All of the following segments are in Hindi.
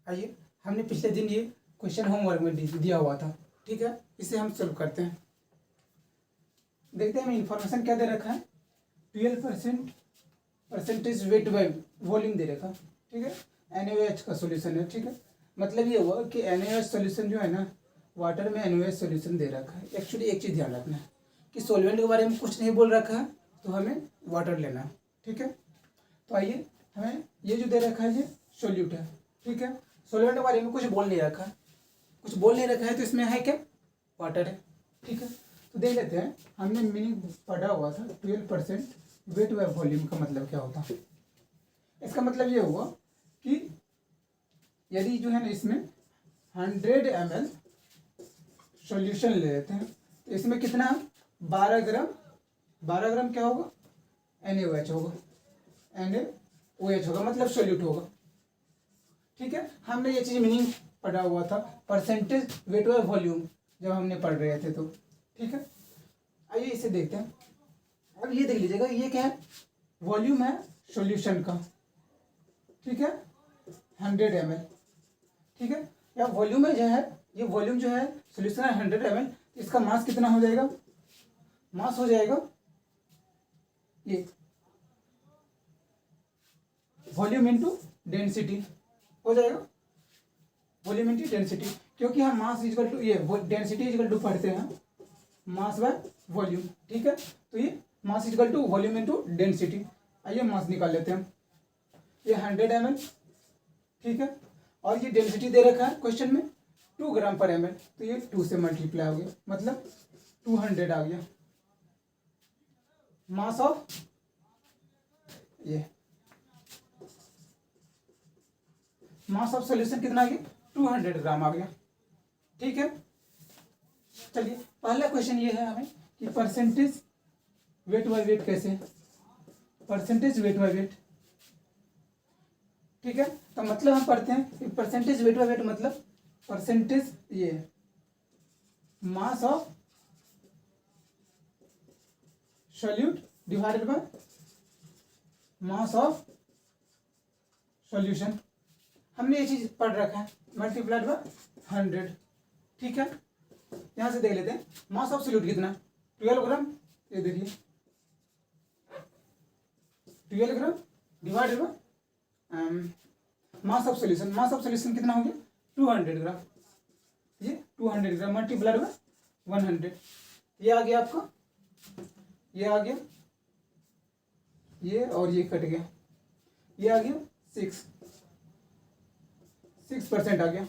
आइए, हमने पिछले दिन ये क्वेश्चन होमवर्क में दिया हुआ था, ठीक है। इसे हम सोल्व करते हैं। देखते हैं हमें इन्फॉर्मेशन क्या दे रखा है। 12% परसेंटेज वेट बाय वॉल्यूम दे रखा, ठीक है। NaOH का सोल्यूशन है, ठीक है। मतलब ये हुआ कि NaOH सोल्यूशन जो है ना, वाटर में NaOH सोल्यूशन दे रखा है। एक्चुअली एक चीज़ ध्यान रखना है कि सॉल्वेंट के बारे में कुछ नहीं बोल रखा है, तो हमें वाटर लेना है, ठीक है। तो आइए, हमें ये जो दे रखा है ये सोल्यूट है, ठीक है। सॉल्वेंट के बारे में कुछ बोल नहीं रखा है, तो इसमें है क्या, वाटर है, ठीक है। तो देख लेते हैं, हमने मीनिंग पढ़ा हुआ था 12% वेट बाय वॉल्यूम का मतलब क्या होता है। इसका मतलब ये हुआ कि यदि जो है ना इसमें 100 ml सॉल्यूशन ले लेते हैं, तो इसमें कितना 12 ग्राम क्या होगा, NaOH होगा, मतलब सोल्यूट होगा, ठीक है। हमने ये चीज़ मीनिंग पढ़ा हुआ था परसेंटेज वेट बाय वॉल्यूम जब हमने पढ़ रहे थे, तो ठीक है। आइए इसे देखते हैं। अब ये देख लीजिएगा, ये क्या है, वॉल्यूम है सॉल्यूशन का, ठीक है, 100 ml, ठीक है। या वॉल्यूम है जो है, ये वॉल्यूम जो है सॉल्यूशन है 100 ml, इसका मास कितना हो जाएगा, मास हो जाएगा ये वॉल्यूम इंटू डेंसिटी हो जाएगा, वॉल्यूम इंटू डेंसिटी, क्योंकि हम मास इजकल टू ये डेंसिटी इजकल टू पढ़ते हैं मास बाय वॉल्यूम, ठीक है। तो ये mass equal to volume into density. आइए मास निकाल लेते हैं। ये 100 ml, ठीक है, और ये डेंसिटी दे रखा है क्वेश्चन में 2 ग्राम पर ml, तो ये 2 से मल्टीप्लाई हो गया, मतलब 200 आ गया। मास ऑफ ये मास ऑफ सॉल्यूशन कितना आ गया, 200 ग्राम आ गया, ठीक है। चलिए, पहला क्वेश्चन ये है हमें कि परसेंटेज वेट बाय वेट कैसे, परसेंटेज वेट बाय वेट, ठीक है। तो मतलब हम पढ़ते हैं कि परसेंटेज वेट बाय वेट मतलब परसेंटेज ये mass of solute divided by mass of solution. हमने ये चीज पढ़ रखा है, मल्टीप्लाइड बाय 100, ठीक है। यहां से देख लेते हैं मास ऑफ सॉल्यूट कितना, 12 ग्राम, ये देखिए 12 gram divided by mass of solution कितना हो गया, 200 ग्राम, ये 200 ग्राम मल्टीप्लाइड बाय 100, ये आ गया आपका, ये आ गया, ये और ये कट गया, ये आ गया 6% आ गया,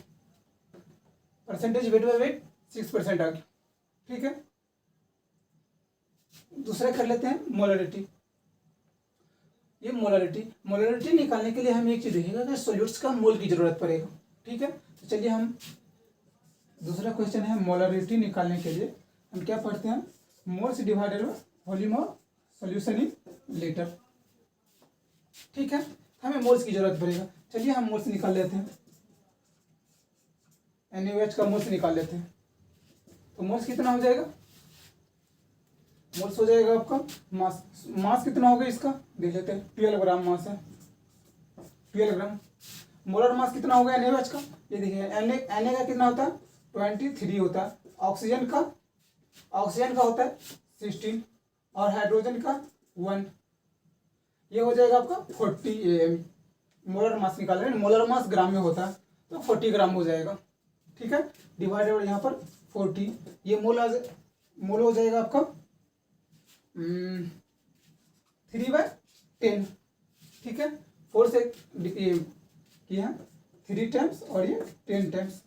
परसेंटेज वेट बाय वेट 6% आ गया, ठीक है। दूसरा कर लेते हैं मोलरिटी। ये मोलरिटी निकालने के लिए हमें एक चीज देखेगा कि सॉल्यूट्स का मोल की जरूरत पड़ेगा, ठीक है। तो चलिए, हम दूसरा क्वेश्चन है मोलरिटी निकालने के लिए हम क्या पढ़ते हैं, moles divided by volume of solution in litre, ठीक है। हमें मोल्स की जरूरत पड़ेगा। चलिए हम मोल्स निकाल लेते हैं, NaOH का मोल्स निकाल लेते हैं। तो मोल्स कितना हो जाएगा, मोल्स हो जाएगा आपका मास कितना होगा इसका, देख लेते हैं, 12 ग्राम मास है, 12 ग्राम। मोलर मास कितना होगा NaOH का, ये देखिए Na का कितना होता है 23 होता है, ऑक्सीजन का होता है 16 और हाइड्रोजन का 1, ये हो जाएगा आपका 40 am। मोलर मास निकाल रहे हैं, मोलर मास ग्राम में होता है, तो 40 ग्राम हो जाएगा, ठीक है। डिवाइडेड यहाँ पर 40, ये मोल हो जाएगा आपका 3/10, ठीक है। 4 से किया 3 टाइम्स और ये 10 टाइम्स,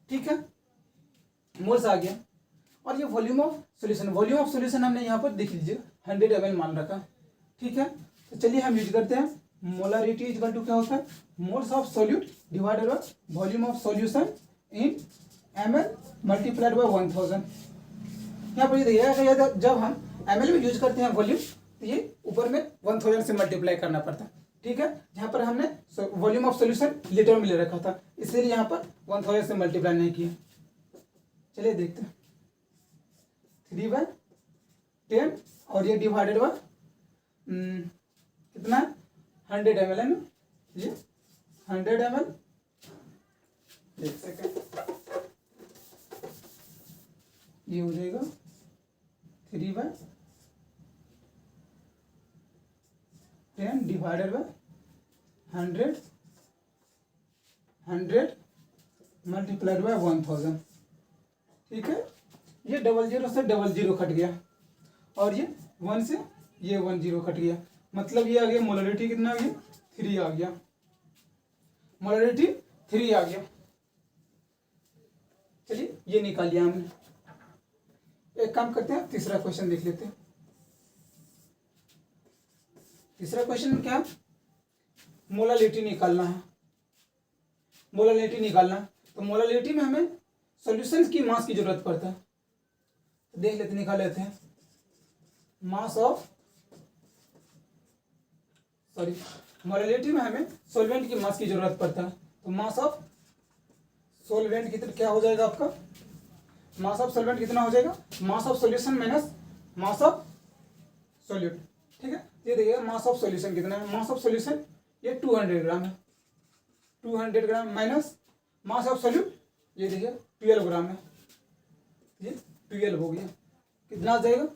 ठीक है। मोल्स आ गया। और ये वॉल्यूम ऑफ सॉल्यूशन हमने यहाँ पर देख लीजिए 100 ml मान रखा, ठीक है। तो चलिए हम यूज करते हैं मोलरिटी इक्वल टू क्या होता है, moles of solute divided by volume of solution in ml multiplied by 1000। यहाँ पर ये देखिएगा जब हम ml में यूज करते हैं वॉल्यूम, तो ये ऊपर में 1000 से मल्टीप्लाई करना पड़ता है, ठीक है। जहाँ पर हमने वॉल्यूम ऑफ सॉल्यूशन लीटर में ले रखा था, इसलिए यहाँ पर 1000 से मल्टीप्लाई नहीं किया। चलिए देखते हैं, 3/10 और ये डिवाइडेड बाय कितना 100 ml है ना, ये 100 ml एक सेकेंड, ये हो जाएगा 3/10 डिवाइडेड बाय 100, 100 मल्टीप्लाइड बाय 1000। ठीक है, ये 00 से 00 कट गया और ये 1 से ये 10 कट गया, मतलब ये आ गया मोलरिटी कितना आ गया 3 आ गया, मोलरिटी 3 आ गया। चलिए ये निकाल लिया हमने। एक काम करते हैं, तीसरा क्वेश्चन देख लेते हैं। तीसरा क्वेश्चन में क्या, मोलालिटी निकालना है। मोलालिटी निकालना, तो मोलालिटी में हमें सॉल्यूशन की मास की जरूरत पड़ता है। तो देख लेते, निकाल लेते हैं। मास ऑफ, सॉरी, मोलालिटी में हमें सॉल्वेंट की मास की जरूरत पड़ता है। तो मास ऑफ सॉल्वेंट कितना क्या हो जाएगा आपका, मास ऑफ सॉल्वेंट कितना हो जाएगा, mass of solution minus mass of solute. ठीक है, ये देखिएगा मास ऑफ सॉल्यूशन कितना है, मास ऑफ सॉल्यूशन ये 200 ग्राम है, 200 ग्राम माइनस मास ऑफ सॉल्यूट ये देखिए 12 ग्राम है, ये 12 हो गया, कितना आ जाएगा,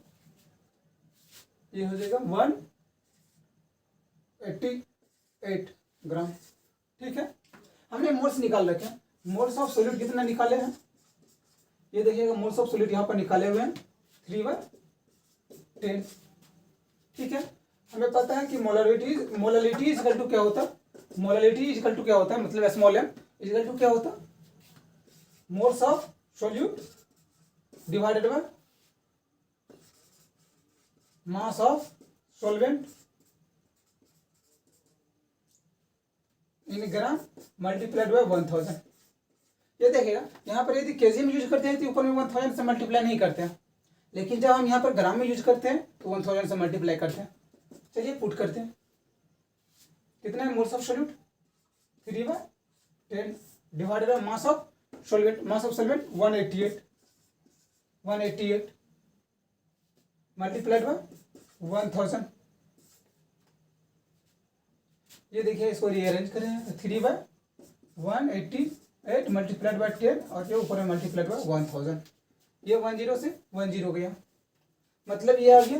ये हो जाएगा 188 ग्राम। ठीक है, हमने मोल्स निकाल रखे हैं। मोल्स ऑफ सॉल्यूट कितना निकाले हैं, ये देखिएगा मोल्स ऑफ सॉल्यूट यहाँ पर निकाले हुए हैं 3/10। ठीक है, हमें पता है कि मोलालिटी इक्वल टू क्या होता है, मोलालिटी इक्वल टू क्या होता है, मतलब स्मॉल m इक्वल टू क्या होता है, moles of solute divided by mass of solvent in gram multiplied by 1000। ये देखिएगा यहाँ पर यदि केजी में यूज करते हैं तो ऊपर में 1000 से मल्टीप्लाई नहीं करते हैं, लेकिन जब हम यहाँ पर ग्राम में यूज करते हैं तो 1000 से मल्टीप्लाई करते हैं। चलिए पुट करते हैं, कितना है moles of solute 3/10 divided by mass of solvent, mass of solvent 188 multiplied by 1000। ये देखिए इसको रीअरेंज करें, 3/188 मल्टीप्लाइड बाय 10 और जो ऊपर में मल्टीप्लाइड बाय 1000, ये 10 से 10 गया, मतलब ये आ गया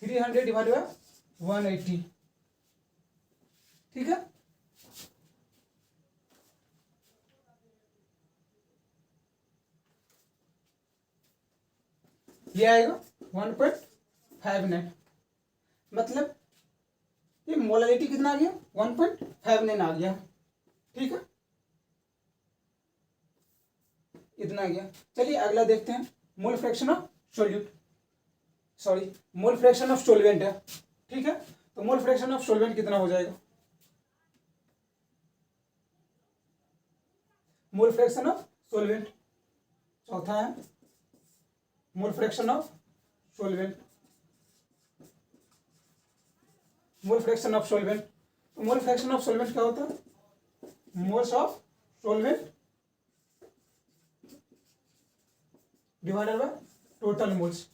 300 डिवाइड बाय 180। ठीक है, ये आएगा 1.59, मतलब ये मोलालिटी कितना आ गया 1.59 आ गया। ठीक है, इतना आ गया। चलिए अगला देखते हैं, mole fraction of solute, sorry mole fraction of solvent है। ठीक है, तो मोल फ्रैक्शन ऑफ सॉल्वेंट कितना हो जाएगा, मोल फ्रैक्शन ऑफ सॉल्वेंट, चौथा है mole fraction of solvent, mole fraction of solvent. तो मोल फ्रैक्शन ऑफ सॉल्वेंट क्या होता है, moles of solvent divided by total moles.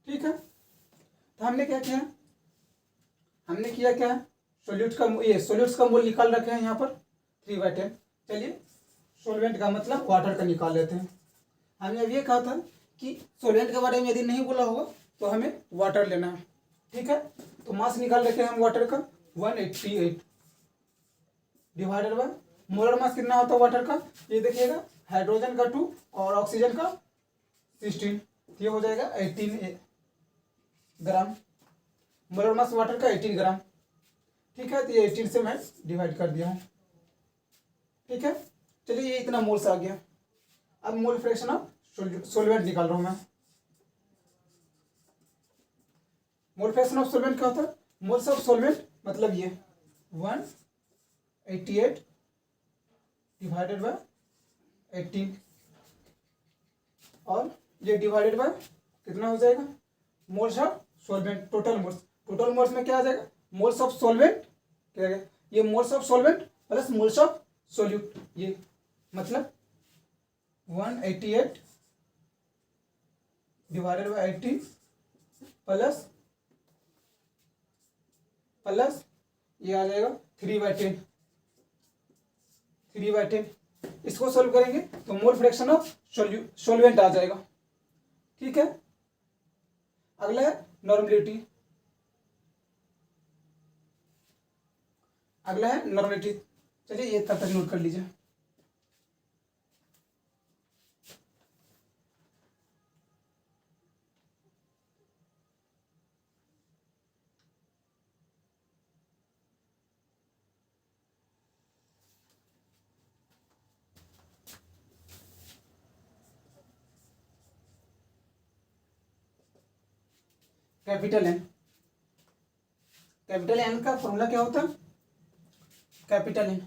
ठीक है, तो हमने क्या किया, हमने किया क्या, सॉल्यूट का ये सॉल्यूट्स का मोल निकाल रखे हैं यहाँ पर 3/10। चलिए सॉल्वेंट का मतलब वाटर का निकाल लेते हैं। हमने अब ये कहा था कि सॉल्वेंट के बारे में यदि नहीं बोला होगा तो हमें वाटर लेना है। ठीक है, तो मास निकाल रखे हैं हम वाटर का 188 डिवाइडेड बाय मोलर मास कितना होता है वाटर का, ये देखिएगा हाइड्रोजन का 2 और ऑक्सीजन का 16, ये हो जाएगा 18 ग्राम, मोलर मास वाटर का 18 ग्राम। ठीक है, तो ये 18 से मैं डिवाइड कर दिया हूँ। ठीक है, चलिए ये इतना मोल्स आ गया। अब मोल फ्रैक्शन ऑफ सॉल्वेंट निकाल रहा हूँ मैं। मोल फ्रैक्शन ऑफ सॉल्वेंट क्या होता है, मोल्स ऑफ सॉल्वेंट मतलब ये 188 डिवाइडेड बाय 18 और ये डिवाइडेड बाय कितना हो जाएगा, moles of solvent, total moles. Total moles में क्या आ जाएगा, मोल्स ऑफ सॉल्वेंट क्या है, ये moles of solvent plus moles of solute, ये मतलब 188 डिवाइडेड बाय 18 प्लस ये आ जाएगा 3/10 3/10। इसको सोल्व करेंगे तो मोल फ्रैक्शन ऑफ सॉल्वेंट आ जाएगा। ठीक है, अगला है नॉर्मलिटी। चलिए ये तब तक नोट कर लीजिए। कैपिटल एन का फॉर्मूला क्या होता है? कैपिटल एन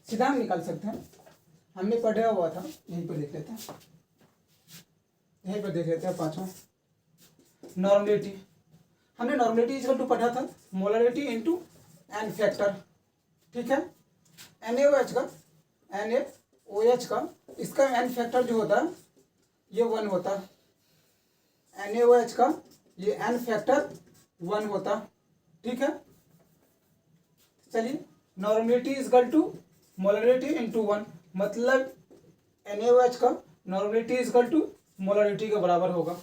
सीधा हम निकाल सकते हैं, हमने पढ़ा हुआ था, यहीं पर देख लेते हैं। पांचवा नॉर्मलिटी, हमने नॉर्मलिटी इक्वल टू पढ़ा था मोलरिटी इनटू एन फैक्टर। ठीक है, NaOH का इसका एन फैक्टर जो होता है ये 1 होता है। NaOH का ये एन फैक्टर 1 होता। ठीक है, चलिए normality equal to molarity into 1, मतलब NaOH का नॉर्मलिटी इक्वल टू मोलरिटी के बराबर होगा।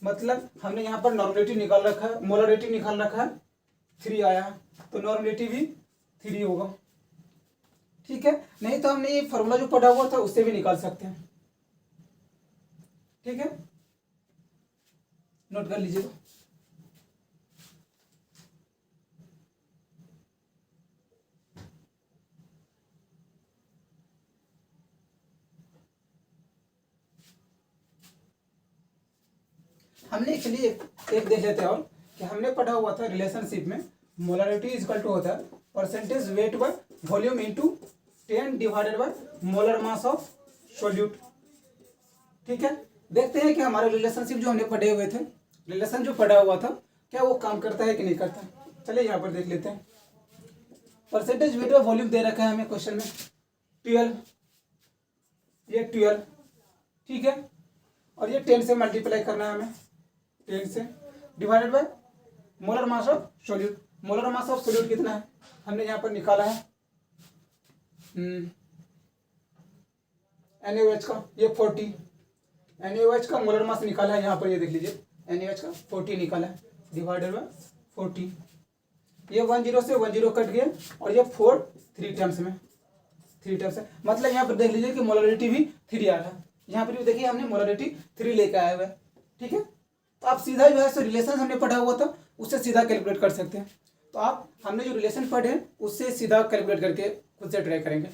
मतलब हमने यहाँ पर नॉर्मलिटी निकाल रखा है, मोलरिटी निकाल रखा है, 3 आया है, तो नॉर्मलिटी भी 3 होगा। ठीक है, नहीं तो हमने ये फॉर्मूला जो पढ़ा हुआ था उससे भी निकाल सकते हैं। ठीक है, नोट कर लीजिएगा। हमने एक्चुअली एक देख लेते हैं और कि हमने पढ़ा हुआ था रिलेशनशिप में मोलरिटी इक्वल टू होता है percentage weight by volume into 10 divided by molar mass of solute. ठीक है, देखते हैं कि हमारे रिलेशनशिप जो हमने पढ़े हुए थे, रिलेशन जो पढ़ा हुआ था क्या वो काम करता है कि नहीं करता। चलिए यहाँ पर देख लेते हैं। परसेंटेज वेट बाय वॉल्यूम दे रखा है हमें क्वेश्चन में 12, ये 12। ठीक है, और ये 10 से मल्टीप्लाई करना है हमें, 10 से divided by molar mass of solute. Molar mass of solute कितना है हमने यहाँ पर निकाला है NaOH का ये 40, NaOH का मोलर मास निकाला है यहाँ पर, ये देख लीजिए NaOH का 40 निकाला है डिवाइडेड बाय 40। ये 10 से 10 कट गया और ये 4 3 टर्म्स में, 3 टर्म्स है। मतलब यहाँ पर देख लीजिए कि मोलरिटी भी 3 आ रहा है। यहाँ पर भी देखिए हमने मोलरिटी 3 लेकर आया हुआ है। ठीक है, तो आप सीधा जो है सो रिलेशन हमने पढ़ा हुआ था उससे सीधा कैलकुलेट कर सकते हैं। तो आप हमने जो रिलेशन पढ़े हैं उससे सीधा कैलकुलेट करके खुद से ट्राई करेंगे।